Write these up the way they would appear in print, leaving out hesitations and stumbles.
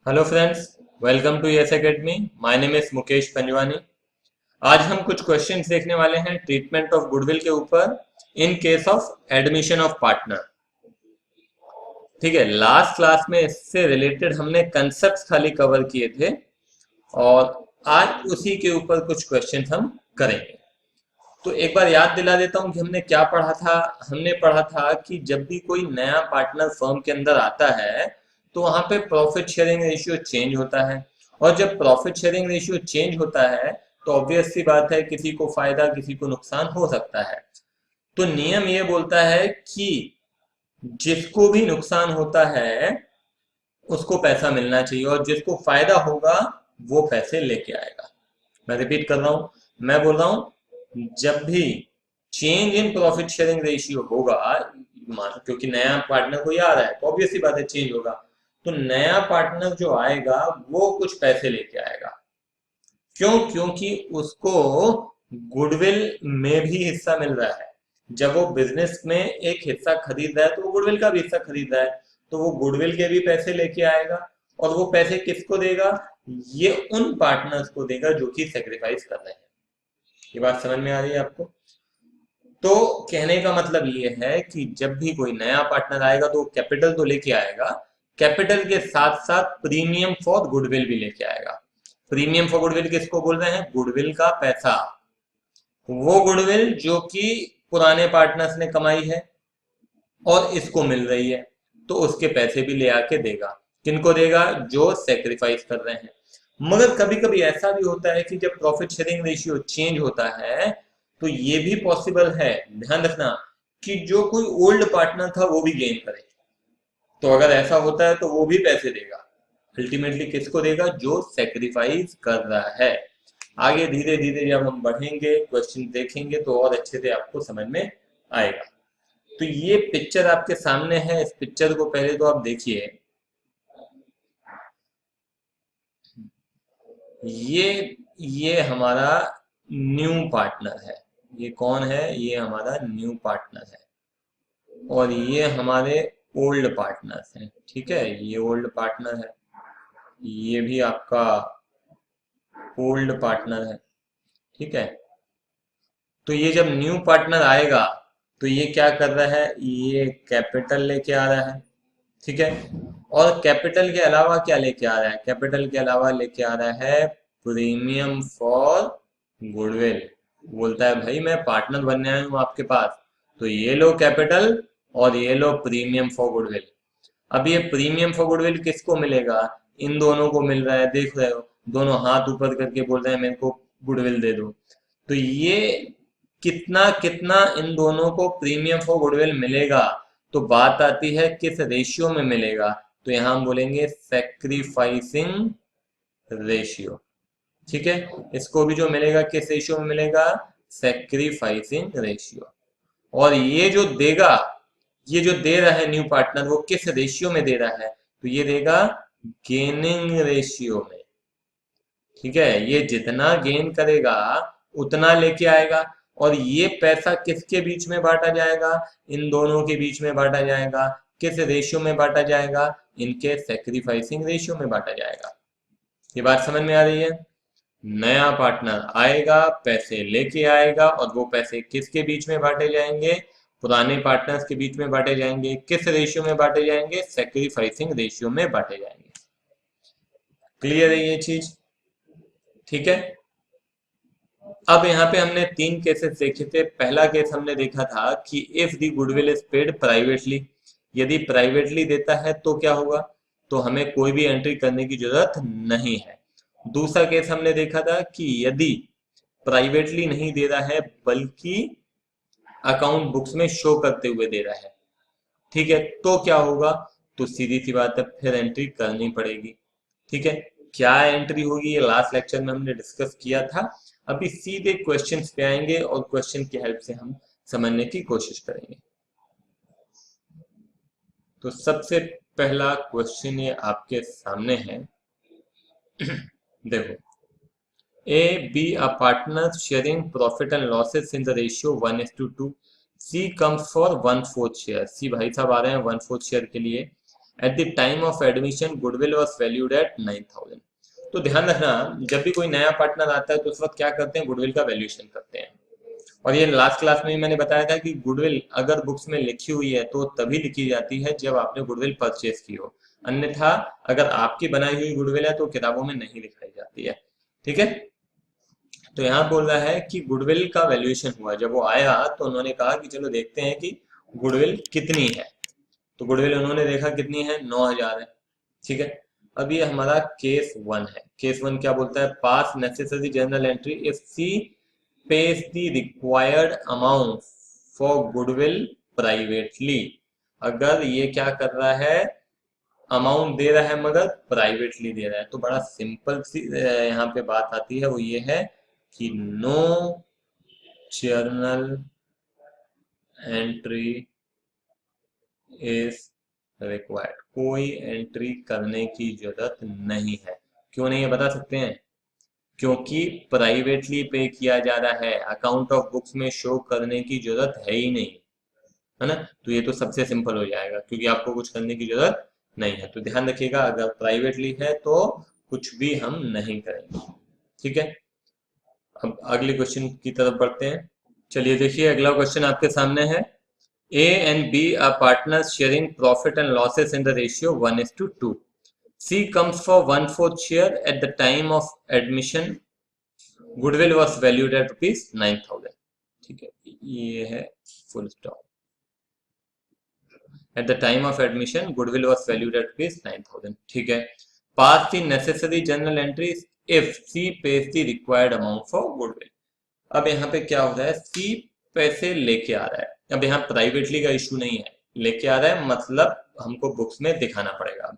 Hello friends, welcome to Yes Academy. My name is Mukesh Panjwani. आज हम कुछ क्वेश्चंस देखने वाले हैं ट्रीटमेंट ऑफ गुडविल के ऊपर in case of admission of partner. ठीक है, लास्ट क्लास में इससे रिलेटेड हमने कंसेप्ट्स खाली कवर किए थे और आज उसी के ऊपर कुछ क्वेश्चंस हम करेंगे। तो एक बार याद दिला देता हूं कि हमने क्या पढ़ा था। हमने पढ़ा था कि जब भी कोई नया पार्टनर फर्म के अंदर आता है तो वहां पे प्रॉफिट शेयरिंग रेशियो चेंज होता है। और जब प्रॉफिट शेयरिंग रेशियो चेंज होता है तो ऑब्वियस सी बात है, किसी को फायदा किसी को नुकसान हो सकता है। तो नियम ये बोलता है कि जिसको भी नुकसान होता है उसको पैसा मिलना चाहिए और जिसको फायदा होगा वो पैसे लेके आएगा। मैं रिपीट कर रहा हूं, मैं बोल रहा हूं जब भी change in profit sharing ratio होगा, क्योंकि नया पार्टनर कोई आ रहा है तो ऑब्वियस सी बात है चेंज होगा। तो नया पार्टनर जो आएगा वो कुछ पैसे लेके आएगा। क्यों? क्योंकि उसको गुडविल में भी हिस्सा मिल रहा है। जब वो बिजनेस में एक हिस्सा खरीद रहा है तो वो गुडविल का भी हिस्सा खरीद रहा है, तो वो गुडविल के भी पैसे लेके आएगा। और वो पैसे किसको देगा? ये उन पार्टनर्स को देगा जो कि सेक्रीफाइस कर रहे हैं। ये बात समझ में आ रही है आपको? तो कहने का मतलब ये है कि जब भी कोई नया पार्टनर आएगा तो कैपिटल तो लेके आएगा, कैपिटल के साथ साथ प्रीमियम फॉर गुडविल भी लेके आएगा। प्रीमियम फॉर गुडविल किसको बोल रहे हैं? गुडविल का पैसा। वो गुडविल जो कि पुराने पार्टनर्स ने कमाई है और इसको मिल रही है, तो उसके पैसे भी ले आके देगा। किनको देगा? जो सेक्रीफाइस कर रहे हैं। मगर कभी कभी ऐसा भी होता है कि जब प्रॉफिट शेयरिंग रेशियो चेंज होता है तो ये भी पॉसिबल है, ध्यान रखना, कि जो कोई ओल्ड पार्टनर था वो भी गेन करे। तो अगर ऐसा होता है तो वो भी पैसे देगा। अल्टीमेटली किसको देगा? जो सेक्रीफाइस कर रहा है। आगे धीरे धीरे जब हम बढ़ेंगे, क्वेश्चन देखेंगे तो और अच्छे से आपको समझ में आएगा। तो ये पिक्चर आपके सामने है, इस पिक्चर को पहले तो आप देखिए। ये हमारा न्यू पार्टनर है। ये कौन है? ये हमारा न्यू पार्टनर है। और ये हमारे ओल्ड पार्टनर्स हैं। ठीक है, ये ओल्ड पार्टनर है, ये भी आपका ओल्ड पार्टनर है। ठीक है, तो ये जब न्यू पार्टनर आएगा तो ये क्या कर रहा है? ये कैपिटल लेके आ रहा है। ठीक है, और कैपिटल के अलावा क्या लेके आ रहा है? कैपिटल के अलावा लेके आ रहा है प्रीमियम फॉर गुडविल। बोलता है भाई मैं पार्टनर बनने आया हूँ आपके पास, तो ये लो कैपिटल और ये लो प्रीमियम फॉर गुडविल। अब ये प्रीमियम फॉर गुडविल किसको मिलेगा? इन दोनों को मिल रहा है। देख रहे हो, दोनों हाथ ऊपर करके बोल रहे हैं मेरे को गुडविल दे दो। तो ये कितना कितना इन दोनों को प्रीमियम फॉर गुडविल मिलेगा? तो बात आती है किस रेशियो में मिलेगा। तो यहां हम बोलेंगे सेक्रीफाइसिंग रेशियो। ठीक है, इसको भी जो मिलेगा किस रेशियो में मिलेगा? Sacrificing ratio. और ये जो देगा, ये जो दे रहा है न्यू पार्टनर, वो किस रेशियो में दे रहा है? तो ये देगा गेनिंग रेशियो में। ठीक है, ये जितना गेन करेगा उतना लेके आएगा। और ये पैसा किसके बीच में बांटा जाएगा? इन दोनों के बीच में बांटा जाएगा। किस रेशियो में बांटा जाएगा? इनके सेक्रीफाइसिंग रेशियो में बांटा जाएगा। ये बात समझ में आ रही है? नया पार्टनर आएगा, पैसे लेके आएगा और वो पैसे किसके बीच में बांटे जाएंगे? पुराने पार्टनर्स के बीच में बांटे जाएंगे। किस रेशियो में बांटे जाएंगे? सेक्रीफाइसिंग रेशियो में बांटे जाएंगे। क्लियर है ये चीज? ठीक है, अब यहाँ पे हमने तीन केसेस देखे थे। पहला केस हमने देखा था कि if the goodwill is paid privately, यदि प्राइवेटली देता है तो क्या होगा? तो हमें कोई भी एंट्री करने की जरूरत नहीं है। दूसरा केस हमने देखा था कि यदि प्राइवेटली नहीं दे रहा है बल्कि अकाउंट बुक्स में शो करते हुए दे रहा है, ठीक है, तो क्या होगा? तो सीधी सी बात है, फिर एंट्री करनी पड़ेगी। ठीक है, क्या एंट्री होगी ये लास्ट लेक्चर में हमने डिस्कस किया था। अभी सीधे क्वेश्चंस पे आएंगे और क्वेश्चन की हेल्प से हम समझने की कोशिश करेंगे। तो सबसे पहला क्वेश्चन ये आपके सामने है। देखो, A, B are partners sharing profit and losses in the ratio 1:2. C comes for 1/4 share. C भाई साहब आ रहे हैं 1/4 शेयर के लिए। Eight the time of admission goodwill was valued at 9,000। तो ध्यान रखना, जब भी कोई नया पार्टनर आता है तो उस वक्त क्या करते हैं, गुडविल का वैल्यूएशन करते हैं। और ये लास्ट क्लास में मैंने बताया था कि गुडविल अगर बुक्स में लिखी हुई है तो तभी लिखी जाती है जब आपने गुडविल परचेज की हो, अन्यथा अगर आपकी बनाई हुई गुडविल है तो किताबों में नहीं लिखाई जाती है। ठीक है, तो यहाँ बोल रहा है कि गुडविल का वैल्यूएशन हुआ। जब वो आया तो उन्होंने कहा कि चलो देखते हैं कि गुडविल कितनी है। तो गुडविल उन्होंने देखा कितनी है, 9,000 है। ठीक है, अब ये हमारा केस 1 है। केस 1 क्या बोलता है, pass necessary journal entry if C pays the required amount for goodwill privately। अगर ये क्या कर रहा है, अमाउंट दे रहा है मगर प्राइवेटली दे रहा है, तो बड़ा सिंपल सी यहाँ पे बात आती है, वो ये है कि no journal entry is required. कोई एंट्री करने की जरूरत नहीं है। क्यों नहीं है बता सकते हैं? क्योंकि प्राइवेटली पे किया जा रहा है, अकाउंट ऑफ बुक्स में शो करने की जरूरत है ही नहीं, है ना। तो ये तो सबसे सिंपल हो जाएगा, क्योंकि आपको कुछ करने की जरूरत नहीं है। तो ध्यान रखिएगा, अगर प्राइवेटली है तो कुछ भी हम नहीं करेंगे। ठीक है, अब अगले क्वेश्चन की तरफ बढ़ते हैं। चलिए देखिए, अगला क्वेश्चन आपके सामने है। A and B are partners sharing profit and losses in the ratio 1:2. C comes for 1/4 share at the time of admission. Goodwill was valued at ₹9,000। ठीक है, ये है full stop. At the time of admission, goodwill was valued at ₹9,000। ठीक है, pass the necessary journal entries if C pays the required amount for goodwill। अब यहाँ पे क्या हो रहा है, C पैसे लेके आ रहा है। अब यहाँ प्राइवेटली का इशू नहीं है, लेके आ रहा है मतलब हमको बुक्स में दिखाना पड़ेगा।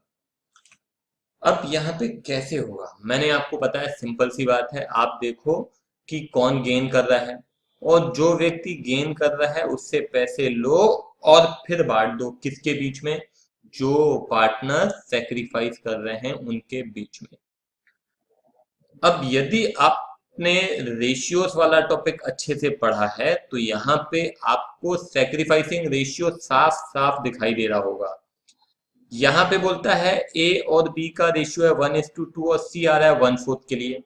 अब यहाँ पे कैसे होगा, मैंने आपको बताया, सिंपल सी बात है। आप देखो कि कौन गेन कर रहा है, और जो व्यक्ति गेन कर रहा है उससे पैसे लो और फिर बांट दो। किसके बीच में? जो पार्टनर सेक्रीफाइस कर रहे हैं उनके बीच में। अब यदि आपने रेशियोज वाला टॉपिक अच्छे से पढ़ा है तो यहाँ पे आपको सेक्रीफाइसिंग रेशियो साफ साफ दिखाई दे रहा होगा। यहाँ पे बोलता है ए और बी का रेशियो है 1:2 और सी आ रहा है 1/4 के लिए।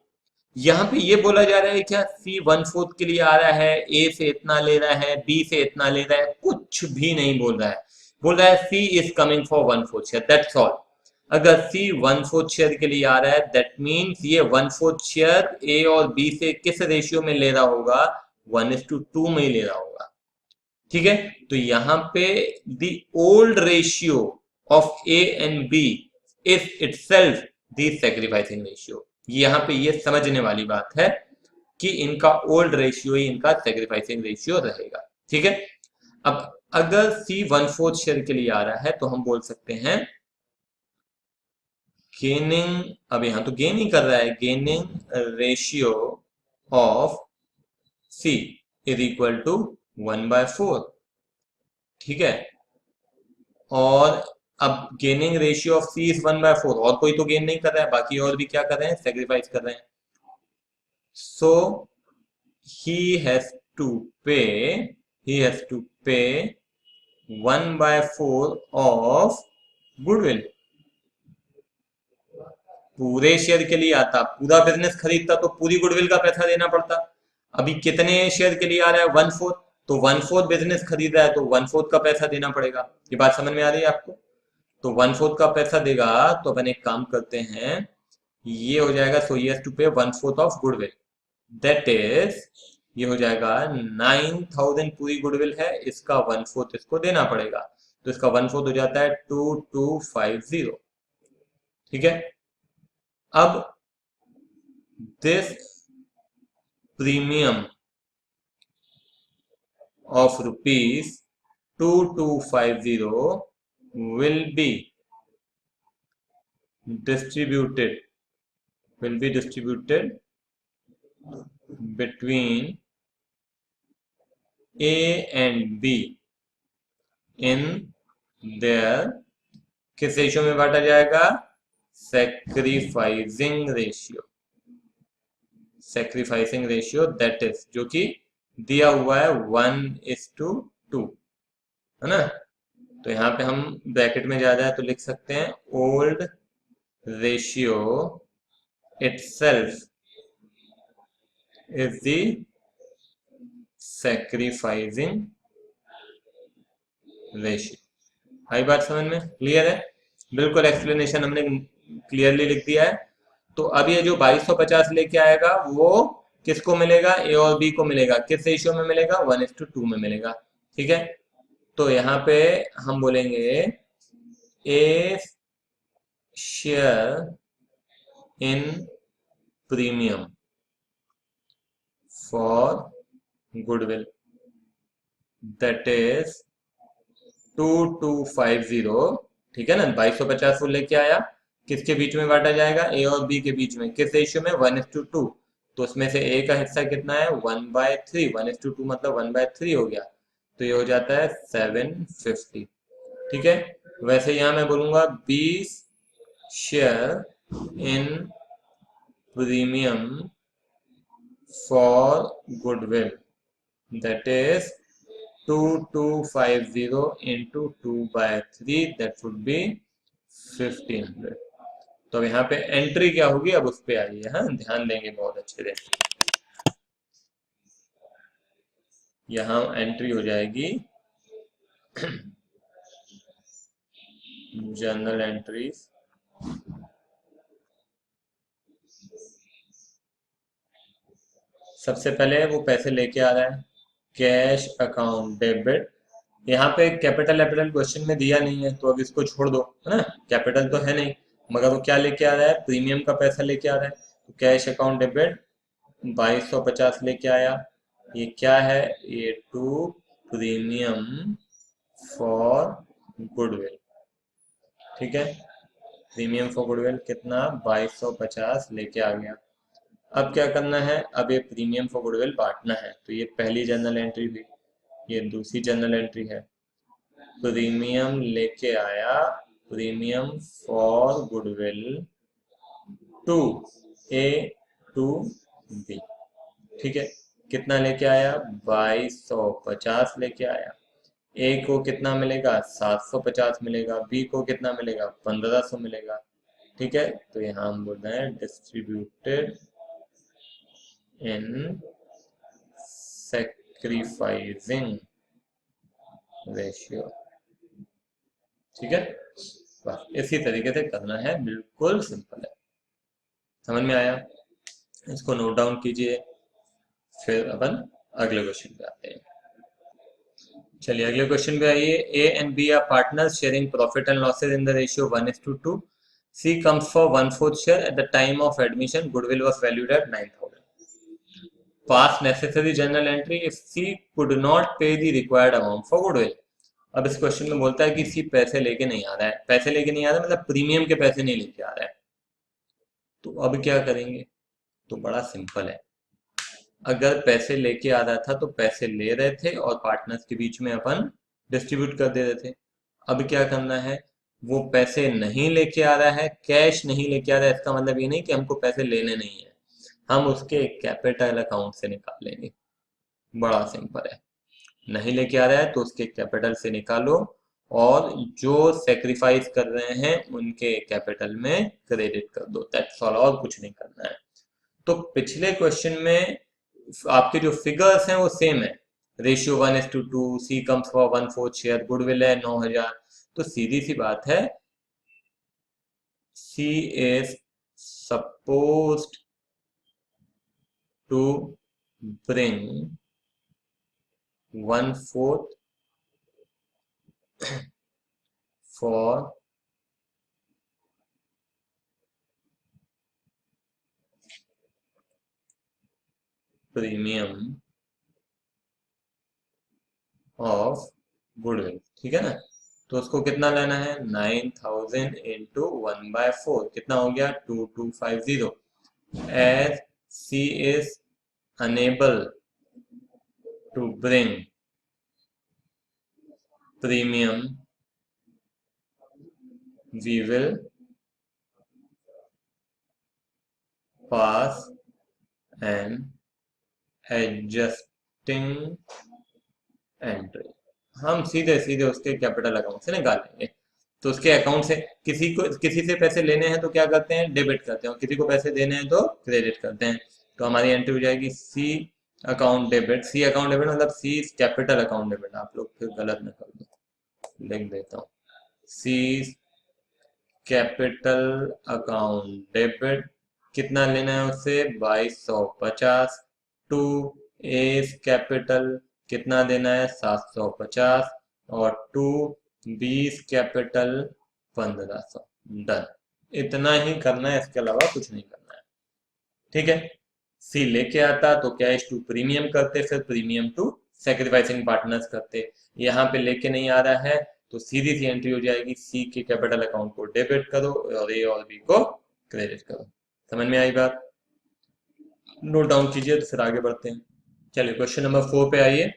यहाँ पे ये बोला जा रहा है क्या सी 1/4 के लिए आ रहा है, ए से इतना ले रहा है, बी से इतना ले रहा है? कुछ भी नहीं बोल रहा है। बोल रहा है C is coming for 1/4 share, that's all. अगर सी 1/4 शेयर के लिए आ रहा है, दैट मीन्स ये 1/4 शेयर ए और बी से किस रेशियो में ले रहा होगा? 1:2 में ले रहा होगा। ठीक है, तो यहाँ पे the old ratio of A and B is itself the sacrificing ratio. यहाँ पे ये समझने वाली बात है कि इनका ओल्ड रेशियो ही इनका सैक्रिफाइसिंग रेशियो रहेगा। ठीक है, अब अगर सी 1/4 शेयर के लिए आ रहा है तो हम बोल सकते हैं गेनिंग, अब यहां तो गेन ही कर रहा है, gaining ratio of C is equal to 1/4। ठीक है, और अब gaining ratio of C is 1/4, और कोई तो गेन नहीं कर रहा है, बाकी और भी क्या कर रहे हैं, सेक्रीफाइस कर रहे हैं। सो he has to pay he has to pay 1/4 of goodwill। पूरे शेयर के लिए आता, पूरा बिजनेस खरीदता तो पूरी गुडविल का पैसा देना पड़ता। अभी कितने शेयर के लिए आ रहा है? 1/4, तो 1/4 बिजनेस खरीद रहा है तो 1/4 का पैसा देना पड़ेगा। ये बात समझ में आ रही है आपको? तो 1/4 का पैसा देगा तो अपन एक काम करते हैं, ये हो जाएगा, सो ही हैज टू पे 1/4 ऑफ गुडविल, दैट इज ये हो जाएगा 9,000 पूरी गुडविल है, इसका 1/4 इसको देना पड़ेगा, तो इसका 1/4 हो जाता है 2250। ठीक है, अब this premium of ₹2250 will be distributed between A and B in their, किस रेशियो में बांटा जाएगा? सैक्रिफाइसिंग रेशियो, दैट इज, जो कि दिया हुआ है 1:2, है ना। तो यहाँ पे हम ब्रैकेट में ज्यादा है तो लिख सकते हैं old ratio itself is the sacrificing ratio. आई बात समझ में? क्लियर है? बिल्कुल एक्सप्लेनेशन हमने क्लियरली लिख दिया है। तो अब ये जो 2250 लेके आएगा वो किसको मिलेगा? ए और बी को मिलेगा। किस रेशियो में मिलेगा? 1:2 में मिलेगा। ठीक है, तो यहाँ पे हम बोलेंगे A share in premium for goodwill that is 2250। ठीक है ना, 2250 वो लेके आया, किसके बीच में बांटा जाएगा? ए और बी के बीच में। किस रेशियो में? 1:2। तो उसमें से ए का हिस्सा कितना है? 1/3। 1:2 मतलब 1/3 हो गया, तो ये हो जाता है 750। ठीक है, वैसे यहाँ मैं बोलूंगा 20 share in premium for goodwill that is 2250 into 2/3 that would be 1500। तो अब यहाँ पे एंट्री क्या होगी, अब उस पे आइए। हाँ, ध्यान देंगे बहुत अच्छे से। यहाँ एंट्री हो जाएगी जर्नल एंट्रीज। सबसे पहले वो पैसे लेके आ रहा है, कैश अकाउंट डेबिट। यहाँ पे कैपिटल कैपिटल क्वेश्चन में दिया नहीं है तो अब इसको छोड़ दो, है ना, कैपिटल तो है नहीं। मगर वो क्या लेके आ रहा है? प्रीमियम का पैसा लेके आ रहा है, तो कैश अकाउंट डेबिट 2250 लेके आया। ये क्या है? ये टू प्रीमियम फॉर गुडविल। ठीक है, प्रीमियम फॉर गुडविल कितना? 2250 लेके आ गया। अब क्या करना है? अब ये प्रीमियम फॉर गुडविल बांटना है, तो ये पहली जर्नल एंट्री थी, ये दूसरी जर्नल एंट्री है। प्रीमियम लेके आया, premium for goodwill to A to B. ठीक है, कितना लेके आया? 2250 लेके आया। ए को कितना मिलेगा? 750 मिलेगा। बी को कितना मिलेगा? 1500 मिलेगा। ठीक है, तो यहाँ हम बोल रहे हैं डिस्ट्रीब्यूटेड इन सेक्रीफाइसिंग रेशियो। ठीक है, बस इसी तरीके से करना है, बिल्कुल सिंपल है। समझ में आया? इसको नोट डाउन कीजिए, फिर अपन अगले क्वेश्चन पे आते हैं। चलिए अगले क्वेश्चन पे आइए। A and B are partners sharing profit and losses in the ratio 1:2। C comes for 1/4 share at the time of admission. Goodwill was valued at 9000। Pass necessary journal entry if C could not pay the required amount for goodwill. अब इस question में बोलता है कि सी पैसे लेके नहीं आ रहा है। पैसे लेके नहीं आ रहा है मतलब प्रीमियम के पैसे नहीं लेके आ रहा है। तो अब क्या करेंगे? तो बड़ा सिंपल है। अगर पैसे लेके आ रहा था तो पैसे ले रहे थे और पार्टनर्स के बीच में अपन डिस्ट्रीब्यूट कर दे रहे थे। अब क्या करना है? वो पैसे नहीं लेके आ रहा है, कैश नहीं लेके आ रहा है, इसका मतलब ये नहीं कि हमको पैसे लेने नहीं है, हम उसके कैपिटल अकाउंट से निकाल लेंगे। बड़ा सिंपल है। नहीं लेके आ रहा है तो उसके कैपिटल से निकालो और जो सेक्रीफाइस कर रहे हैं उनके कैपिटल में क्रेडिट कर दो। दैट्स ऑल, और कुछ नहीं करना है। तो पिछले क्वेश्चन में आपके जो फिगर्स हैं वो सेम है। Ratio 1:2, C comes for 1/4 share, goodwill है 9000। तो सीधी सी बात है, C is supposed to bring 1/4 for premium of goodwill. ठीक है ना, तो उसको कितना लेना है? 9000 इंटू 1/4 कितना हो गया? 2250। As C is unable to bring premium, we will pass an adjusting entry। हम सीधे सीधे उसके कैपिटल अकाउंट से निकालेंगे। तो उसके अकाउंट से किसी से पैसे लेने हैं तो क्या करते हैं, डेबिट करते हैं, और किसी को पैसे देने हैं तो क्रेडिट करते हैं। तो हमारी एंट्री हो जाएगी C account debit. C account debit मतलब सी कैपिटल अकाउंट डेबिट। आप लोग फिर गलत न कर दो, लिख देता हूँ सी कैपिटल अकाउंट डेबिट। कितना लेना है उससे, 2250। टू एस कैपिटल कितना देना है, 750। और टू बीस कैपिटल 1500। डन। इतना ही करना है, इसके अलावा कुछ नहीं करना है। ठीक है। सी लेके आता तो कैश टू प्रीमियम करते, फिर प्रीमियम टू सेक्रीफाइसिंग पार्टनर्स करते। यहाँ पे लेके नहीं आ रहा है तो सीधी सी एंट्री हो जाएगी, सी के कैपिटल अकाउंट को डेबिट करो और ए और बी को क्रेडिट करो। समझ में आई बात? नोट डाउन कीजिए तो फिर आगे बढ़ते हैं। चलिए क्वेश्चन नंबर 4 पे आइए।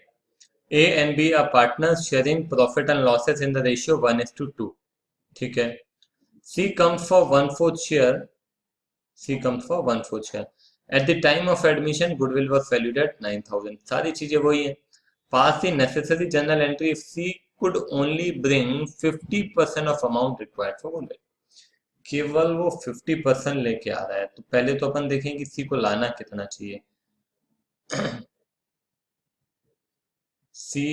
A and B are partners sharing profit and losses in the ratio 1:2। ठीक है। C comes for 1/4 share. C comes for 1/4 share. At the time of admission, goodwill was valued at 9,000. सारी चीजें वही है। Pass the necessary journal entry if C could only bring 50% of amount required for goodwill. केवल वो 50% लेके आ रहा है, तो पहले तो अपन देखें कि C को लाना कितना चाहिए। C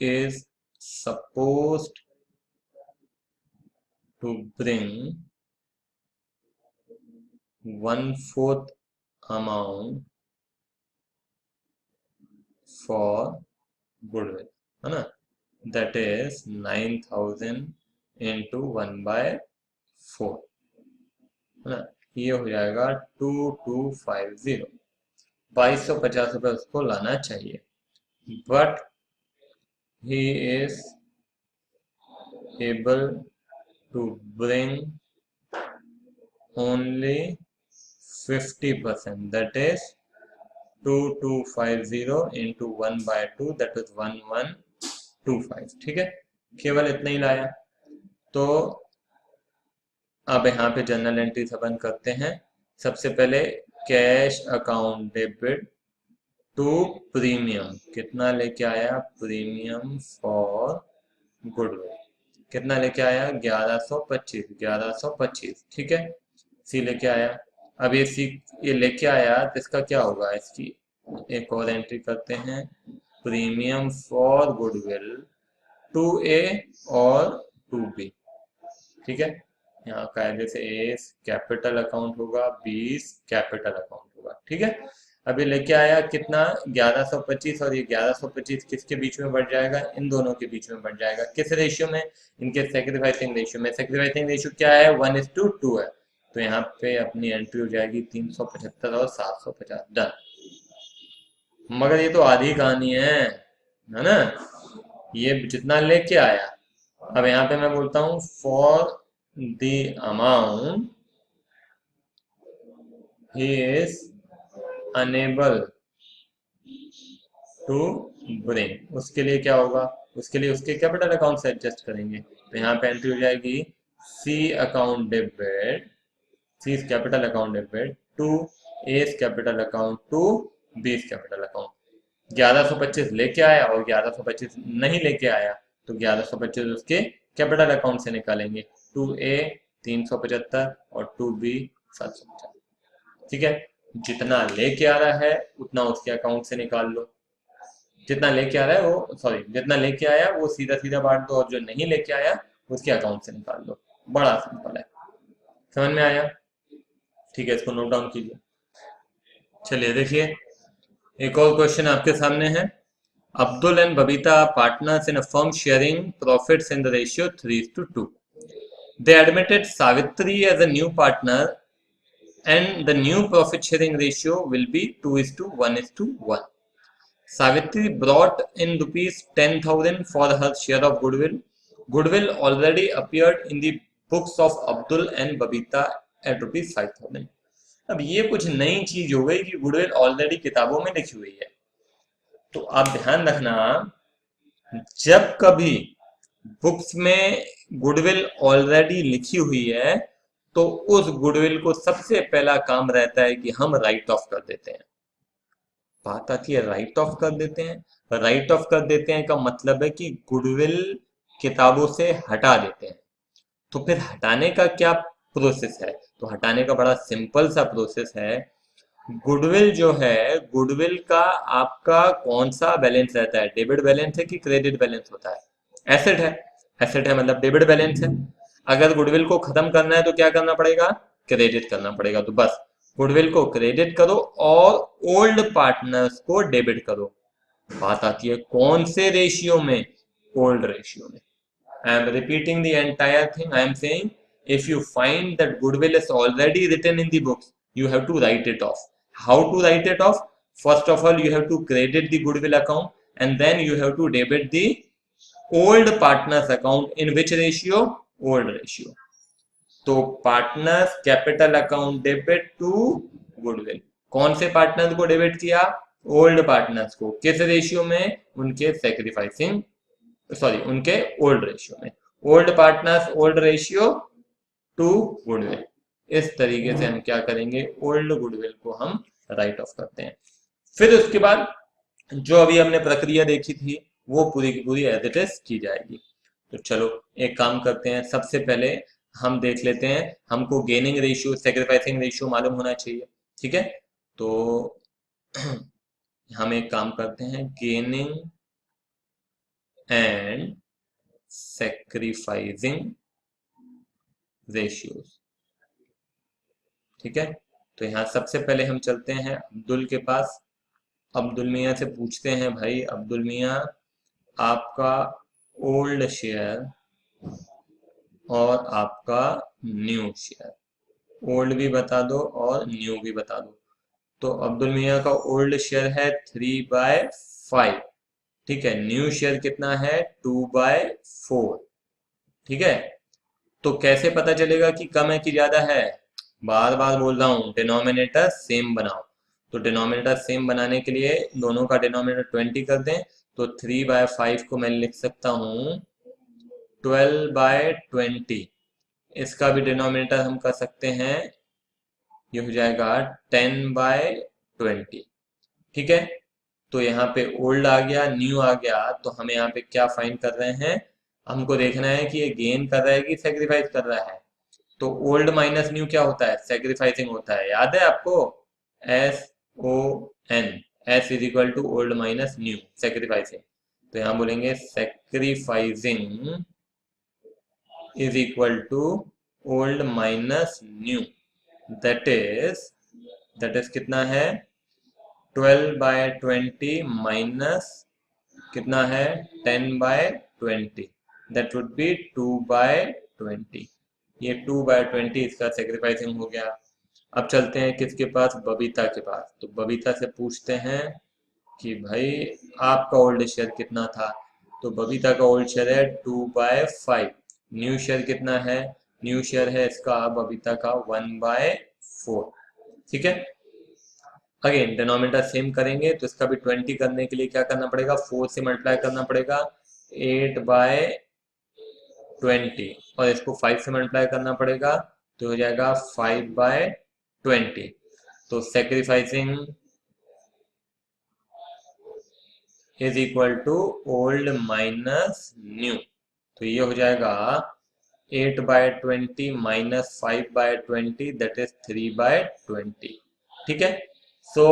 is supposed to bring 1/4 amount for goodwill, है ना? That is 9,000 into 1/4, है ना? ये हो जाएगा 2250। 2250 रुपये उसको लाना चाहिए। But he is able to bring only 50%, that is 2250 into 1/2, that is 1125। ठीक है, केवल इतना ही लाया। तो अब यहाँ पे जर्नल एंट्री अपन करते हैं। सबसे पहले cash account debit to premium, कितना लेके आया, प्रीमियम फॉर गुडविल कितना लेके आया, 1125। 1125 ठीक है, सी लेके आया। अब ये सी ये लेके आया तो इसका क्या होगा, इसकी एक और एंट्री करते हैं, प्रीमियम फॉर गुडविल 2A और 2B। ठीक है, यहाँ कायदे से ए कैपिटल अकाउंट होगा, बी कैपिटल अकाउंट होगा। ठीक है, अब ये लेके आया कितना, 1125, और ये 1125 किसके बीच में बढ़ जाएगा, इन दोनों के बीच में बढ़ जाएगा। किस रेशियो में, इनके सेक्रीफाइसिंग रेशियो में। सेक्रीफाइसिंग रेशियो क्या है, 1:2 है। तो यहाँ पे अपनी एंट्री हो जाएगी 375 और 750। डन। मगर ये तो आधी कहानी है ना, ये जितना लेके आया। अब यहाँ पे मैं बोलता हूँ for the amount he is unable to bring, उसके लिए क्या होगा, उसके लिए उसके कैपिटल अकाउंट से एडजस्ट करेंगे। तो यहाँ पे एंट्री हो जाएगी C account debit, C capital account debit to S capital account to B's capital account. 1125 लेके आया और 1125 नहीं लेके आया, तो 1125 उसके कैपिटल अकाउंट से निकालेंगे। 2A 375 और 2B 750। ठीक है, जितना लेके आ रहा है उतना उसके अकाउंट से निकाल लो। जितना लेके आ रहा है वो, सॉरी, जितना लेके आया वो सीधा सीधा बांट दो, और जो नहीं लेके आया उसके अकाउंट से निकाल दो। बड़ा सिंपल है, समझ में आया? ठीक है, इसको नोट डाउन कीजिए। चलिए देखिए, एक और क्वेश्चन आपके सामने है। Abdul and Babita are partners in a firm sharing profits in the ratio 3:2. They admitted Savitri as a new partner and the new profit sharing ratio will be 2:1:1. Savitri brought in rupees 10,000 for her share of goodwill. Goodwill already appeared in the books of Abdul and Babita at rupees 5,000. अब ये कुछ नई चीज हो गई कि goodwill already किताबों में लिखी हुई है। तो आप ध्यान रखना, जब कभी बुक्स में गुडविल ऑलरेडी लिखी हुई है तो उस गुडविल को सबसे पहला काम रहता है कि हम राइट ऑफ कर देते हैं। बात आती है राइट ऑफ कर देते हैं। राइट ऑफ कर देते हैं का मतलब है कि गुडविल किताबों से हटा देते हैं। तो फिर हटाने का क्या प्रोसेस है? तो हटाने का बड़ा सिंपल सा प्रोसेस है। गुडविल जो है, गुडविल का आपका कौन सा बैलेंस रहता है? डेबिट बैलेंस है कि क्रेडिट बैलेंस होता है? एसेट है। एसेट है मतलब डेबिट बैलेंस है। अगर गुडविल को खत्म करना है तो क्या करना पड़ेगा? क्रेडिट करना पड़ेगा। तो बस गुडविल को क्रेडिट करो और ओल्ड पार्टनर्स को डेबिट करो। बात आती है कौन से रेशियो में? ओल्ड रेशियो में। I am repeating the entire thing. I am saying if you find that goodwill is already written in the books, you have to write it off. How to write it off? First of all, you have to credit the goodwill account and then you have to debit the old partners account. In which ratio? Old ratio. तो partners capital account debit to goodwill. कौन से partners को debit किया? Old partners को। किस ratio में? उनके sacrificing, sorry उनके ओल्ड रेशियो में। Old partners old ratio two goodwill. इस तरीके से हम क्या करेंगे? ओल्ड गुडविल को हम राइट ऑफ करते हैं। फिर उसके बाद जो अभी हमने प्रक्रिया देखी थी वो पूरी की पूरी एज इट इज की जाएगी। तो चलो एक काम करते हैं, सबसे पहले हम देख लेते हैं। हमको गेनिंग रेशियो, सेक्रीफाइसिंग रेशियो मालूम होना चाहिए। ठीक है, तो हम एक काम करते हैं, गेनिंग एंड सेक्रीफाइसिंग रेशियोज। ठीक है, तो यहाँ सबसे पहले हम चलते हैं अब्दुल के पास। अब्दुल मियाँ से पूछते हैं, भाई अब्दुल मियाँ आपका ओल्ड शेयर और आपका न्यू शेयर, ओल्ड भी बता दो और न्यू भी बता दो। तो अब्दुल मियाँ का ओल्ड शेयर है 3/5। ठीक है, न्यू शेयर कितना है? 2/4। ठीक है, तो कैसे पता चलेगा कि कम है कि ज्यादा है? बार बार बोल रहा हूँ, डिनोमिनेटर सेम बनाओ। तो डिनोमिनेटर सेम बनाने के लिए दोनों का डिनोमिनेटर 20 कर दें। तो 3/5 को मैं लिख सकता हूँ 12/20। इसका भी डिनोमिनेटर हम कर सकते हैं, ये हो जाएगा 10/20। ठीक है, तो यहाँ पे ओल्ड आ गया, न्यू आ गया। तो हमें यहाँ पे क्या फाइंड कर रहे हैं? हमको देखना है कि ये गेन कर रहा है कि सेक्रीफाइस कर रहा है। तो ओल्ड माइनस न्यू क्या होता है? सेक्रीफाइसिंग होता है। याद है आपको? SON, S is equal to old minus new, sacrificing. तो यहाँ बोलेंगे sacrificing is equal to old minus new. That is कितना है? 12/20 माइनस कितना है? 10/20। That would be 2/20। ये 2/20 इसका सेक्रीफाइसिंग हो गया। अब चलते हैं किसके पास? बबीता के पास। तो बबीता से पूछते हैं कि भाई आपका ओल्ड शेयर कितना था? तो बबीता का ओल्ड शेयर है 2/5। न्यू शेयर कितना है? न्यू शेयर है इसका बबीता का 1/4। ठीक है, अगेन डिनोमिनेटर सेम करेंगे तो इसका भी 20 करने के लिए क्या करना पड़ेगा? 4 से मल्टीप्लाई करना पड़ेगा, 8/20, और इसको 5 से मल्टीप्लाई करना पड़ेगा तो हो जाएगा 5/20। तो sacrificing is equal to old minus new. तो ये हो जाएगा 8/20 माइनस 5/20, दैट इज 3/20। ठीक है, सो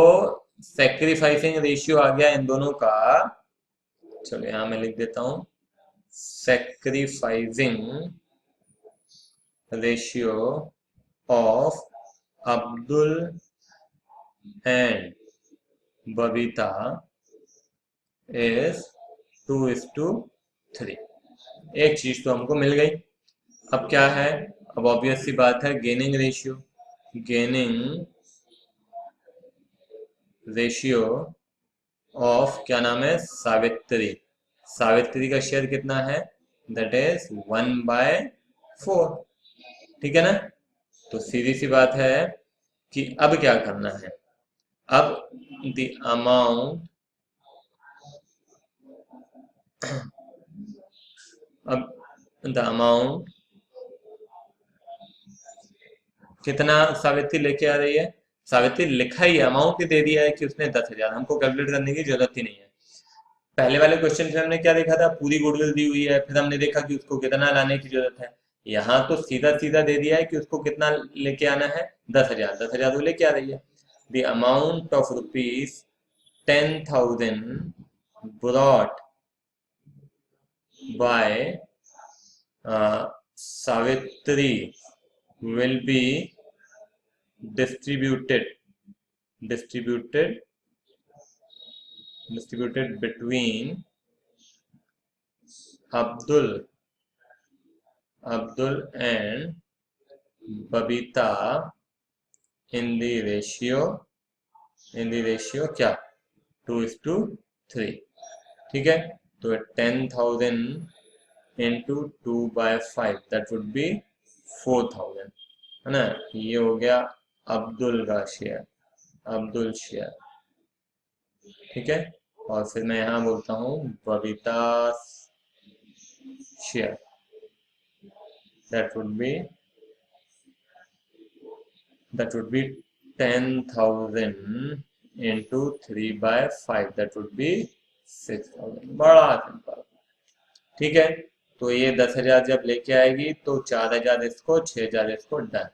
सेक्रीफाइसिंग रेशियो आ गया इन दोनों का। चलो यहां मैं लिख देता हूं, sacrificing ratio of Abdul and Babita is 2:3। एक चीज तो हमको मिल गई। अब क्या है? अब ऑब्वियस सी बात है, gaining ratio. Gaining ratio of क्या नाम है? सावित्री। सावित्री का शेयर कितना है? That is 1/4। ठीक है ना? तो सीधी सी बात है कि अब क्या करना है? अब द अमाउंट, अब द अमाउंट कितना सावित्री लेके आ रही है? सावित्री लिखा ही अमाउंट ही दे दिया है कि उसने 10,000, हमको कैलकुलेट करने की जरूरत ही नहीं है। पहले वाले क्वेश्चन में हमने क्या देखा था, पूरी गुडविल दी हुई है, फिर हमने देखा कि उसको कितना लाने की जरूरत है। यहाँ तो सीधा सीधा दे दिया है कि उसको कितना लेके आना है, 10,000। 10,000 वो लेके आ रही है। The amount of rupees 10,000 brought by Savitri will be distributed distributed between Abdul and Babita in the ratio क्या, 2:3। ठीक है, तो 10,000 into 2/5 that would be 4,000, है ना। ये हो गया अब्दुल का शेयर, अब्दुल शेयर। ठीक है, और फिर मैं यहाँ बोलता हूँ Babita share, that would be 10,000 into 3/5 that would be 6,000। बड़ा सिंपल। ठीक है, तो ये 10,000 जब लेके आएगी तो 4,000 इसको, 6,000 इसको, डन।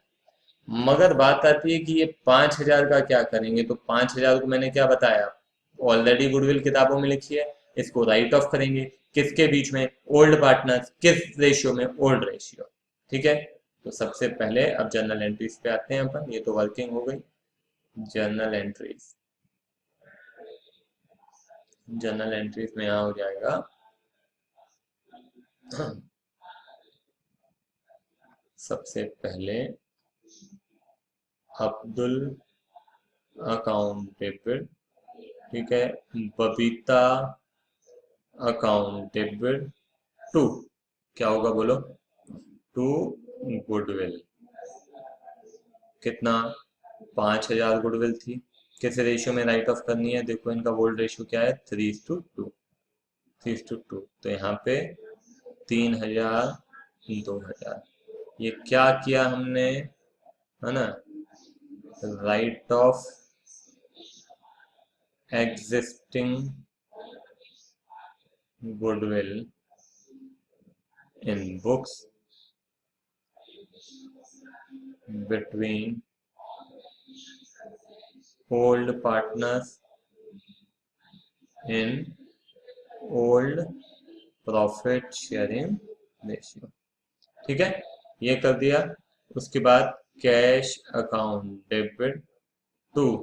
मगर बात आती है कि ये 5,000 का क्या करेंगे, तो 5,000 को मैंने क्या बताया, ऑलरेडी गुडविल किताबों में लिखी है, इसको राइट ऑफ करेंगे। किसके बीच में, ओल्ड पार्टनर्स, किस रेशियो में, ओल्ड रेशियो। ठीक है, तो सबसे पहले अब जर्नल एंट्रीज पे आते हैं अपन, ये तो वर्किंग हो गई। जर्नल एंट्रीज में यहाँ हो जाएगा सबसे पहले अब्दुल अकाउंट डेबिट, ठीक है, बबीता अकाउंट डेबिट टू, क्या होगा बोलो, टू गुडविल। कितना, 5,000 गुडविल थी, किस रेशियो में राइट ऑफ करनी है, देखो इनका ओल्ड रेशियो क्या है, 3:2। 3:2, तो यहाँ पे 3,000 2,000। ये क्या किया हमने, है ना, right of existing goodwill in books between old partners in old profit sharing ratio। ठीक है, ये कर दिया। उसके बाद cash account debit to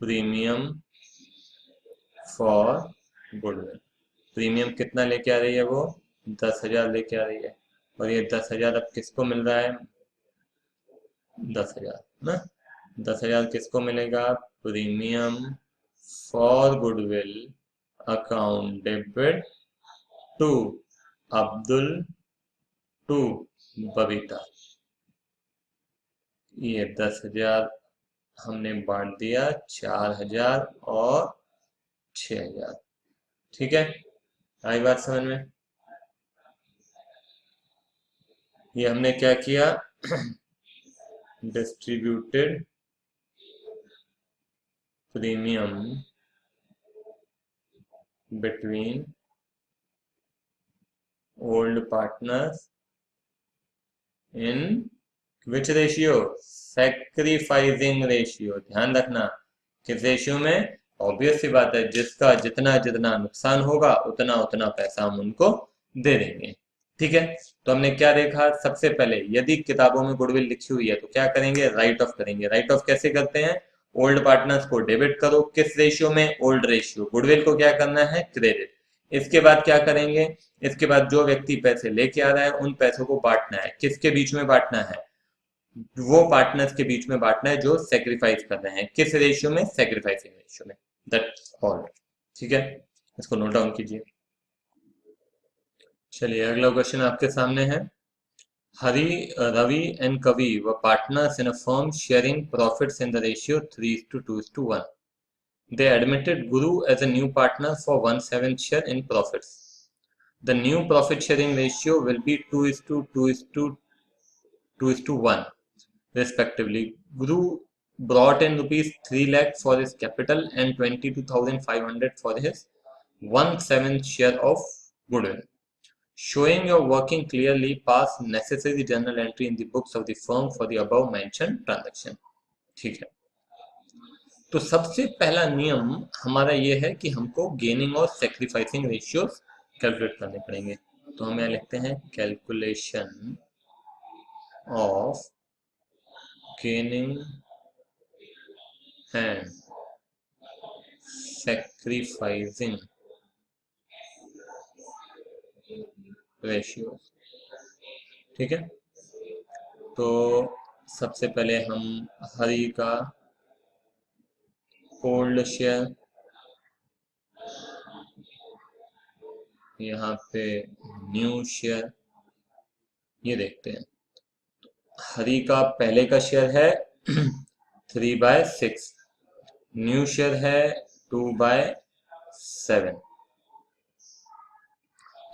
premium for goodwill. Premium कितना लेके आ रही है वो, 10,000 लेके आ रही है, और ये 10,000 अब किसको मिल रहा है, 10,000 ना, 10,000 किसको मिलेगा, premium for goodwill account debit to Abdul to Babita. ये 10,000 हमने बांट दिया, 4,000 और 6,000। ठीक है, आई बात समझ में। ये हमने क्या किया, distributed premium between old partners in which ratio, sacrificing ratio. ध्यान रखना किस रेशियो में, ऑब्वियस सी बात है, जिसका जितना जितना नुकसान होगा उतना उतना पैसा हम उनको दे देंगे। ठीक है, तो हमने क्या देखा, सबसे पहले यदि किताबों में गुडविल लिखी हुई है तो क्या करेंगे, राइट ऑफ करेंगे। राइट ऑफ कैसे करते हैं, ओल्ड पार्टनर्स को डेबिट करो, किस रेशियो में, ओल्ड रेशियो। गुडविल को क्या करना है, क्रेडिट। इसके बाद क्या करेंगे, इसके बाद जो व्यक्ति पैसे लेके आ रहा है उन पैसों को बांटना है, किसके बीच में बांटना है, वो पार्टनर्स के बीच में बांटना है जो सेक्रीफाइस कर रहे हैं, किस रेशियो में, सेक्रीफाइसिंग रेशियो में। That's all. ठीक है, इसको नोट डाउन कीजिए। चलिए अगला क्वेश्चन आपके सामने है। हरी, रवि एंड कवि were partners in a firm sharing profits in the ratio 3:2:1. They admitted Guru as a new partner for 1/7 share in profits. The new profit sharing ratio will be 2:2:1 respectively. Guru brought in rupees 3 lakh for his capital and 22,500 for his 1/7 share of goodwill. Showing your working clearly, pass necessary journal entry in the books of the firm for the above mentioned transaction. ठीक है, तो सबसे पहला नियम हमारा ये है कि हमको गेनिंग और सेक्रीफाइसिंग रेशियोज कैलकुलेट करने पड़ेंगे। तो हम यहाँ लिखते हैं calculation of gaining and sacrificing ratio. ठीक है, तो सबसे पहले हम हरी का ओल्ड शेयर, यहाँ पे न्यू शेयर, ये देखते हैं। हरी का पहले का शेयर है 3/6, न्यू शेयर है 2/7।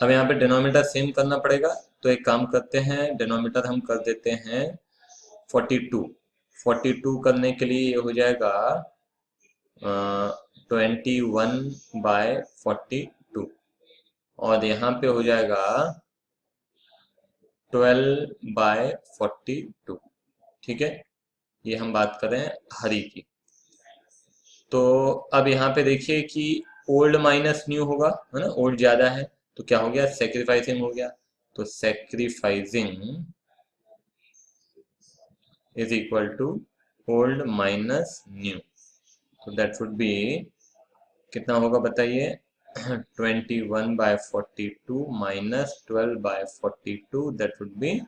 अब यहाँ पे डिनोमिनेटर सेम करना पड़ेगा, तो एक काम करते हैं, डिनोमिनेटर हम कर देते हैं 42। 42 करने के लिए ये हो जाएगा 21/42 और यहाँ पे हो जाएगा 12/42। ठीक है, ये हम बात कर रहे हैं हरी की। तो अब यहाँ पे देखिए कि ओल्ड माइनस न्यू होगा, है ना, ओल्ड ज्यादा है तो क्या हो गया, सेक्रीफाइसिंग हो गया। तो sacrificing is equal to old minus new, तो दैट वुड बी, कितना होगा बताइए, 21/42 माइनस 12/42, दैट वुड बी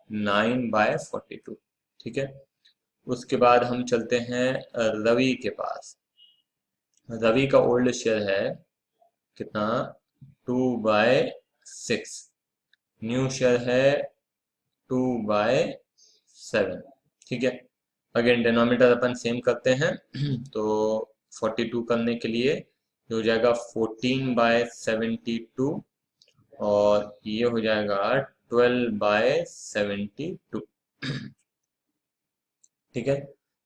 9/42। ठीक है, उसके बाद हम चलते हैं रवि के पास। रवि का ओल्ड शेयर है कितना, 2/6, न्यू शेयर है 2/7। ठीक है, अगेन डिनोमिनेटर अपन सेम करते हैं तो 42 करने के लिए ये हो जाएगा 14/72 और ये हो जाएगा 12/72। ठीक है,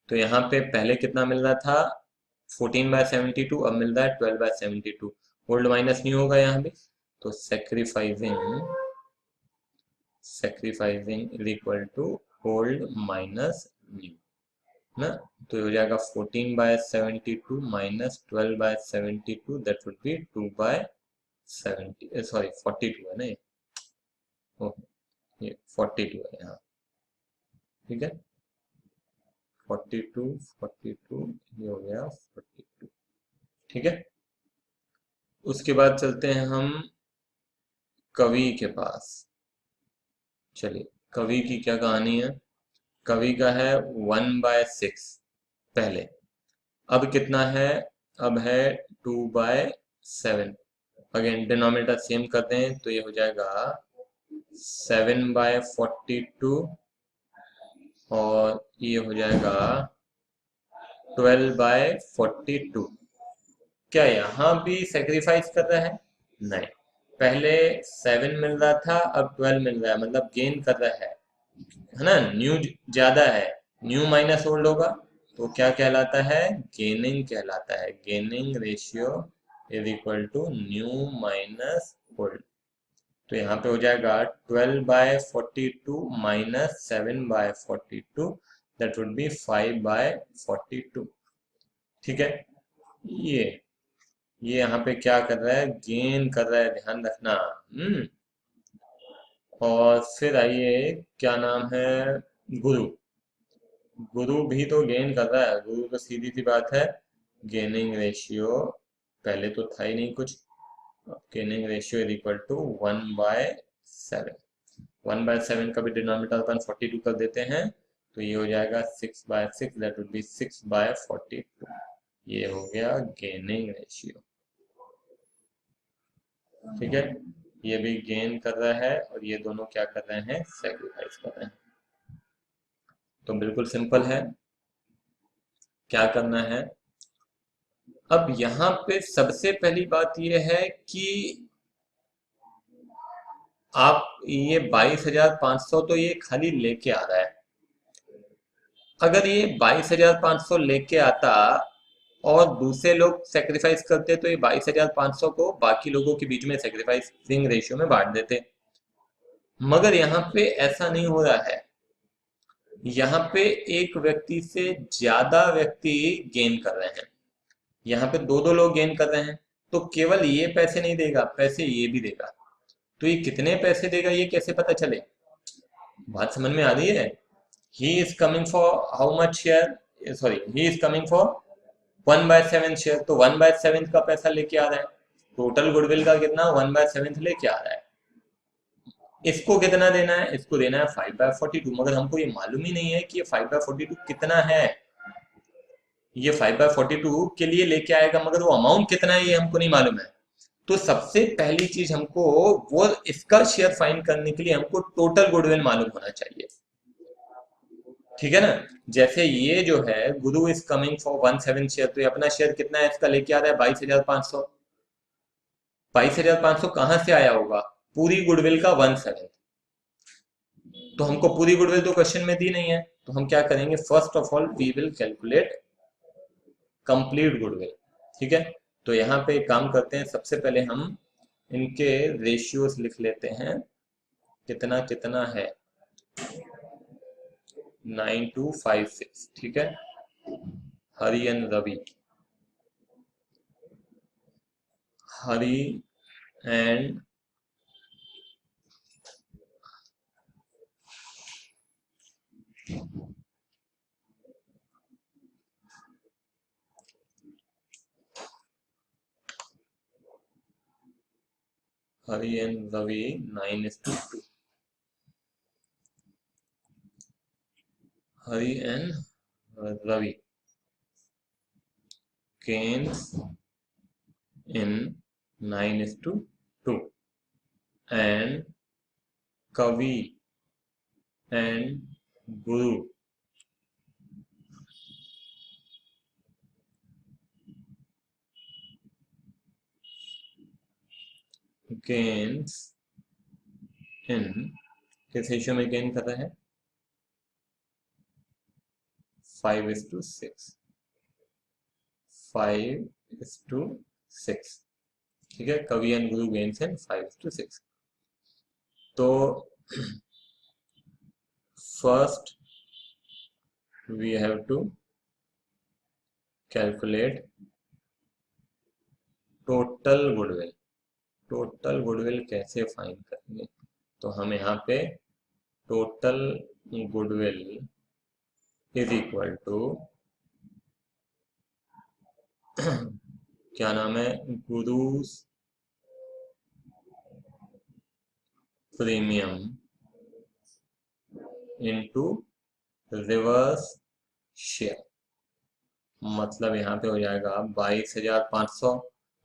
तो यहाँ पे पहले कितना मिल रहा था, 14/72, अब मिल रहा है 12/72। ओल्ड माइनस न्यू होगा यहाँ भी, तो sacrificing is equal to old minus new ना, तो ये हो जाएगा 14/72 minus 12/72, that would be 2/70, sorry 42 है ना ये, ये 42 है यहाँ। ठीक है, 42 ये हो गया 42। ठीक है, उसके बाद चलते हैं हम कवि के पास। चलिए, कवि की क्या कहानी है, कवि का है 1/6 पहले, अब कितना है, अब है 2/7। अगेन डिनोमिनेटर सेम करते हैं तो ये हो जाएगा 7/42 और ये हो जाएगा 12/42। क्या यहाँ भी सेक्रीफाइस कर रहा है, नहीं, पहले 7 मिल रहा था अब 12 मिल रहा है, मतलब गेन कर रहा है ना, न्यू ज्यादा है, न्यू माइनस ओल्ड होगा तो क्या कहलाता है, गेनिंग कहलाता है। Gaining ratio is equal to new minus old, तो यहाँ पे हो जाएगा 12/42 माइनस 7/42, दैट वुड बी 5/42। ठीक है, ये यहाँ पे क्या कर रहा है, गेन कर रहा है, ध्यान रखना। और फिर आइए, क्या नाम है, गुरु। गुरु भी तो गेन कर रहा है, गुरु तो सीधी सी बात है, गेनिंग रेशियो पहले तो था ही नहीं कुछ, gaining ratio is equal to 1/7। 1/7 का भी डिनोमिनेटर अपन 42 कर देते हैं तो ये हो जाएगा 6/6, दैट वुड बी 6/42। ये हो गया गेनिंग रेशियो। ठीक है, ये भी गेन कर रहा है और ये दोनों क्या कर रहे हैं, सेक्रीफाइस कर रहे हैं। तो बिल्कुल सिंपल है, क्या करना है, अब यहाँ पे सबसे पहली बात यह है कि आप ये 22,500 तो ये खाली लेके आ रहा है, अगर ये 22,500 लेके आता और दूसरे लोग सेक्रीफाइस करते तो ये 22,500 को बाकी लोगों के बीच में सेक्रीफाइसिंग रेशियो में बांट देते। मगर यहाँ पे ऐसा नहीं हो रहा है, यहाँ पे एक व्यक्ति से ज्यादा व्यक्ति गेन कर रहे हैं। यहाँ पे दो दो लोग गेन कर रहे हैं, तो केवल ये पैसे नहीं देगा, पैसे ये भी देगा। तो ये कितने पैसे देगा ये कैसे पता चले? बात समझ में आ रही है? He is coming for how much share, sorry, he is coming for 1/7 share, तो 1/7 का पैसा लेके आ रहा है। टोटल गुडविल का कितना? 1/7 लेके आ रहा है। इसको कितना देना है? इसको देना है 5/42, मगर हमको ये मालूम ही नहीं है कि ये 5/42 कितना है। ये 5/42 के लिए लेके आएगा, मगर वो अमाउंट कितना है ये हमको नहीं मालूम है। तो सबसे पहली चीज हमको वो इसका शेयर फाइंड करने के लिए हमको टोटल गुडविल मालूम होना चाहिए। ठीक है ना? जैसे ये जो है गुरु इज कमिंग फॉर 17 शेयर, तो ये अपना शेयर कितना है इसका लेके आ रहा है? 22,500। 22,500 कहाँ से आया होगा? पूरी गुडविल का 1/7। तो हमको पूरी गुडविल तो क्वेश्चन में दी नहीं है, तो हम क्या करेंगे? First of all we will calculate complete goodwill. ठीक है, तो यहाँ पे एक काम करते हैं, सबसे पहले हम इनके रेशियोज लिख लेते हैं। कितना कितना है? 9256। ठीक है, Hari and Ravi, Hari and Hari and Ravi 9:2। Hari and Ravi gains in 9:2, and Kavi and Guru gains in, किस रेशियो में गेन कर रहा है? 5:6। 5:6। ठीक है, कवि एंड गुरु गेन्स इन 5:6। तो first we have to calculate total goodwill. Total goodwill कैसे फाइंड करेंगे? तो हम यहाँ पे total goodwill is equal to क्या नाम है? गुरुज प्रीमियम इनटू रिवर्स शेयर। मतलब यहाँ पे हो जाएगा 22,500,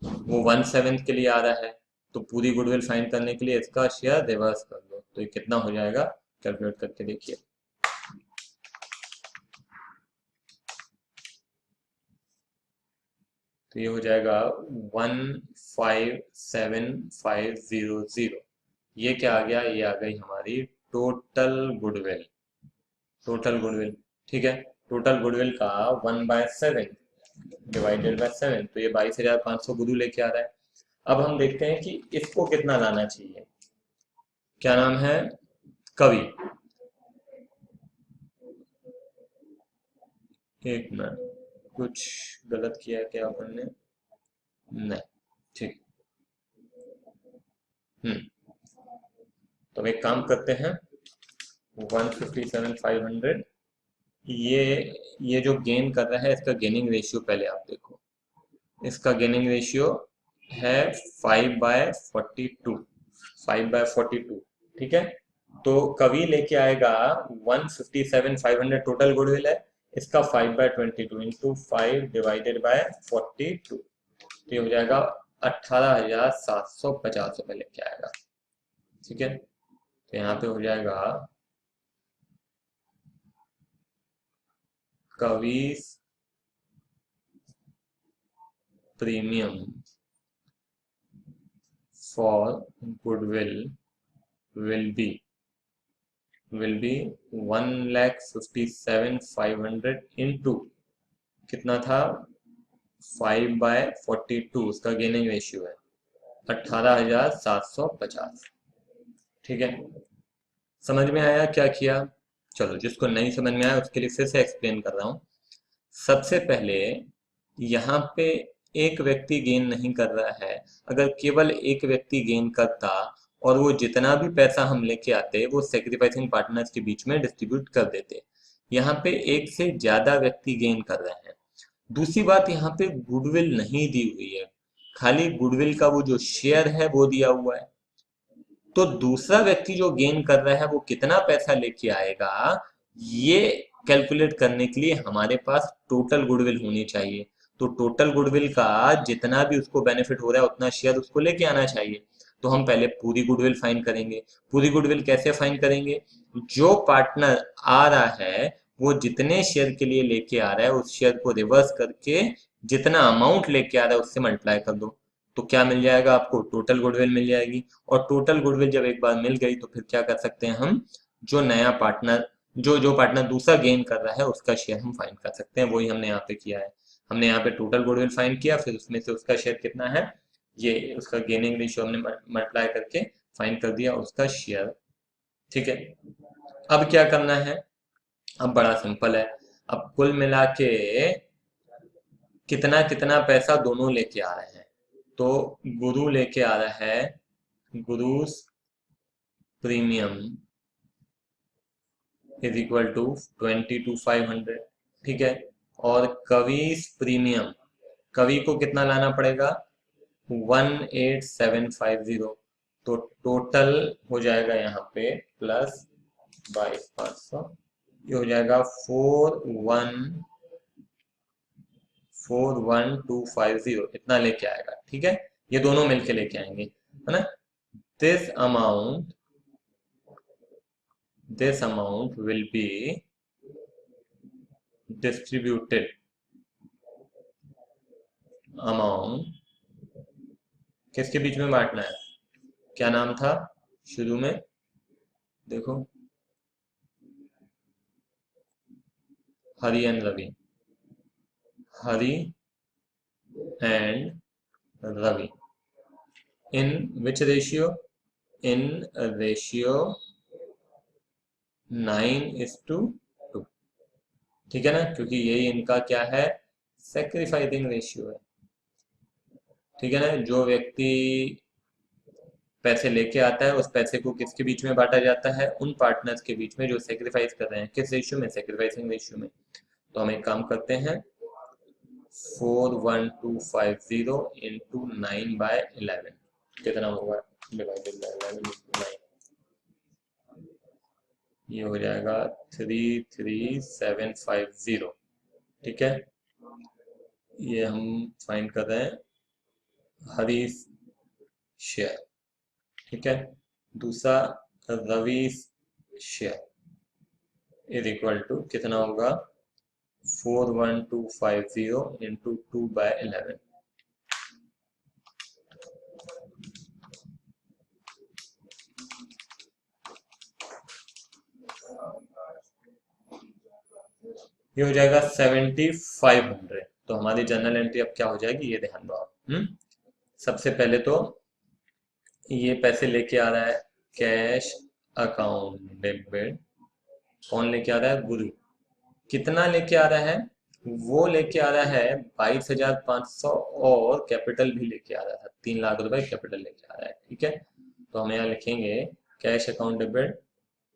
वो 1/7 के लिए आ रहा है, तो पूरी गुडविल फाइंड करने के लिए इसका शेयर रिवर्स कर लो, तो ये कितना हो जाएगा? कैलकुलेट करके देखिए। तो ये हो जाएगा 157,500। ये क्या आ गया? ये आ गई हमारी टोटल गुडविल। टोटल गुडविल, ठीक है, टोटल गुडविल का 1/7 डिवाइडेड बाय 7, तो ये 22,500 गुरु लेके आ रहा है। अब हम देखते हैं कि इसको कितना लाना चाहिए। क्या नाम है? कवि। एक मिनट, कुछ गलत किया क्या अपन ने? नहीं, ठीक। तो एक काम करते हैं, 157,500, ये ये जो गेन कर रहा है इसका गेनिंग रेशियो पहले आप देखो। इसका गेनिंग रेशियो है 5/42। 5/42, ठीक है। तो कवि लेके आएगा 157,500 टोटल गुडविल है, इसका 5/22 इंटू 5 डिवाइडेड बाय 42, तो ये हो जाएगा 18,750 रुपये लेके आएगा। ठीक है, तो यहाँ पे हो जाएगा कवि's premium for goodwill will be 1,57,500 into कितना था? 5/42 उसका गेनिंग रेशियो है 18,750। ठीक है, समझ में आया क्या किया? चलो, जिसको नहीं समझ में आया उसके लिए फिर से एक्सप्लेन कर रहा हूँ। सबसे पहले यहाँ पे एक व्यक्ति गेन नहीं कर रहा है। अगर केवल एक व्यक्ति गेन करता और वो जितना भी पैसा हम लेके आते वो सेक्रीफाइसिंग पार्टनर्स के बीच में डिस्ट्रीब्यूट कर देते। यहाँ पे एक से ज्यादा व्यक्ति गेन कर रहे हैं। दूसरी बात, यहाँ पे गुडविल नहीं दी हुई है, खाली गुडविल का वो जो शेयर है वो दिया हुआ है। तो दूसरा व्यक्ति जो गेन कर रहा है वो कितना पैसा लेके आएगा, ये कैलकुलेट करने के लिए हमारे पास टोटल गुडविल होनी चाहिए। तो टोटल गुडविल का जितना भी उसको बेनिफिट हो रहा है उतना शेयर उसको लेके आना चाहिए। तो हम पहले पूरी गुडविल फाइन करेंगे। पूरी गुडविल कैसे फाइन करेंगे? जो पार्टनर आ रहा है वो जितने शेयर के लिए लेके आ रहा है उस शेयर को रिवर्स करके जितना अमाउंट लेके आ रहा है उससे मल्टीप्लाई कर दो। तो क्या मिल जाएगा आपको? टोटल गुडविल मिल जाएगी। और टोटल गुडविल जब एक बार मिल गई तो फिर क्या कर सकते हैं हम? जो नया पार्टनर जो जो पार्टनर दूसरा गेन कर रहा है उसका शेयर हम फाइंड कर सकते हैं। वही हमने यहाँ पे किया है। हमने यहाँ पे टोटल गुडविल फाइंड किया, फिर उसमें से उसका शेयर कितना है ये उसका गेनिंग रेशियो हमने मल्टीप्लाई करके फाइंड कर दिया उसका शेयर। ठीक है, अब क्या करना है? अब बड़ा सिंपल है। अब कुल मिला के कितना कितना पैसा दोनों लेके आ रहे हैं। तो गुरु लेके आ रहा है guru's premium is equal to 22,500। ठीक है, और कवीस प्रीमियम, कवि को कितना लाना पड़ेगा? 18,750। तो टोटल हो जाएगा यहाँ पे प्लस 22,500, ये हो जाएगा 41,250, इतना लेके आएगा। ठीक है, ये दोनों मिलके लेके आएंगे, है ना? This amount will be distributed among, किसके बीच में बांटना है? क्या नाम था शुरू में? देखो, Hari and Ravi, Hari and Ravi. In which ratio? In ratio 9:2। ठीक है ना, क्योंकि यही इनका क्या है? सेक्रीफाइसिंग रेशियो है। ठीक है ना, जो व्यक्ति पैसे लेके आता है उस पैसे को किसके बीच में बांटा जाता है? उन पार्टनर्स के बीच में जो सेक्रीफाइस कर रहे हैं। किस रेशियो में? सेक्रीफाइसिंग रेशियो में। तो हम एक काम करते हैं, 41,250 इंटू 9/11 कितना होगा? डिवाइडेड बाई 11 ये हो जाएगा 33,750। ठीक है, ये हम फाइंड कर रहे हैं हरी शेयर। ठीक है, दूसरा Ravi share is equal to कितना होगा? 41,250 इंटू 2/11। ये हो जाएगा 7,500। तो हमारी जर्नल एंट्री अब क्या हो जाएगी ये ध्यान दो आप। सबसे पहले तो ये पैसे लेके आ रहा है कैश अकाउंट डेबिट। कौन लेके आ रहा है? गुरु। कितना लेके आ रहा है? वो लेके आ रहा है 22,500 और कैपिटल भी लेके आ रहा था, 3 लाख रुपए कैपिटल लेके आ रहा है। ठीक है, तो हम यहाँ लिखेंगे cash account debit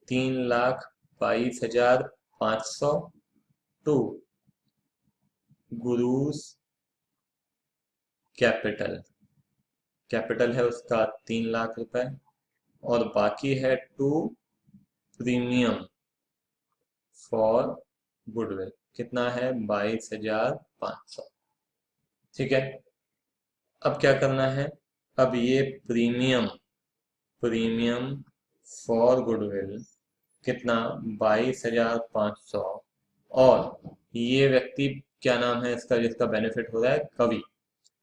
3,22,500 to Guru's capital. Capital है उसका 3 लाख रुपए और बाकी है टू प्रीमियम फॉर गुडविल। कितना है? 22,500। ठीक है, अब क्या करना है? अब ये प्रीमियम फॉर गुडविल कितना? 22,500। और ये व्यक्ति क्या नाम है इसका जिसका बेनिफिट हो रहा है? कवि,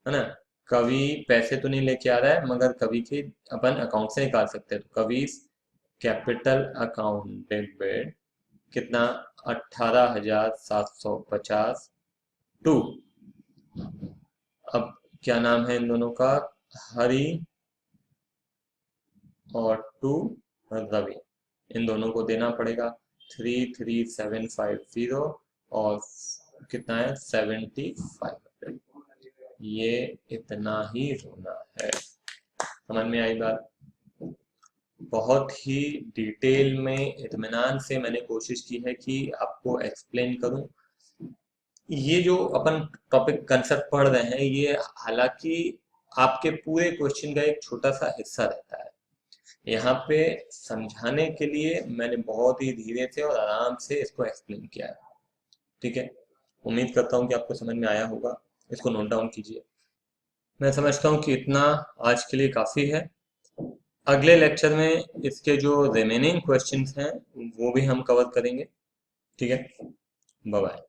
है ना? कवि पैसे तो नहीं लेके आ रहा है मगर कवि के अपन अकाउंट से निकाल सकते हैं। तो कवि कैपिटल अकाउंट डेबिट कितना? 18,750 टू अब क्या नाम है इन दोनों का, हरी और टू रवि, इन दोनों को देना पड़ेगा 33750 और कितना है 7500। ये इतना ही होना है। समझ में आई बात? बहुत ही डिटेल में इत्मीनान से मैंने कोशिश की है कि आपको एक्सप्लेन करूं। ये जो अपन टॉपिक कंसेप्ट पढ़ रहे हैं, ये हालांकि आपके पूरे क्वेश्चन का एक छोटा सा हिस्सा रहता है। यहाँ पे समझाने के लिए मैंने बहुत ही धीरे से और आराम से इसको एक्सप्लेन किया है। ठीक है, उम्मीद करता हूँ कि आपको समझ में आया होगा। इसको नोट डाउन कीजिए। मैं समझता हूँ कि इतना आज के लिए काफ़ी है। अगले लेक्चर में इसके जो रिमेनिंग क्वेश्चंस हैं वो भी हम कवर करेंगे। ठीक है, बाय बाय।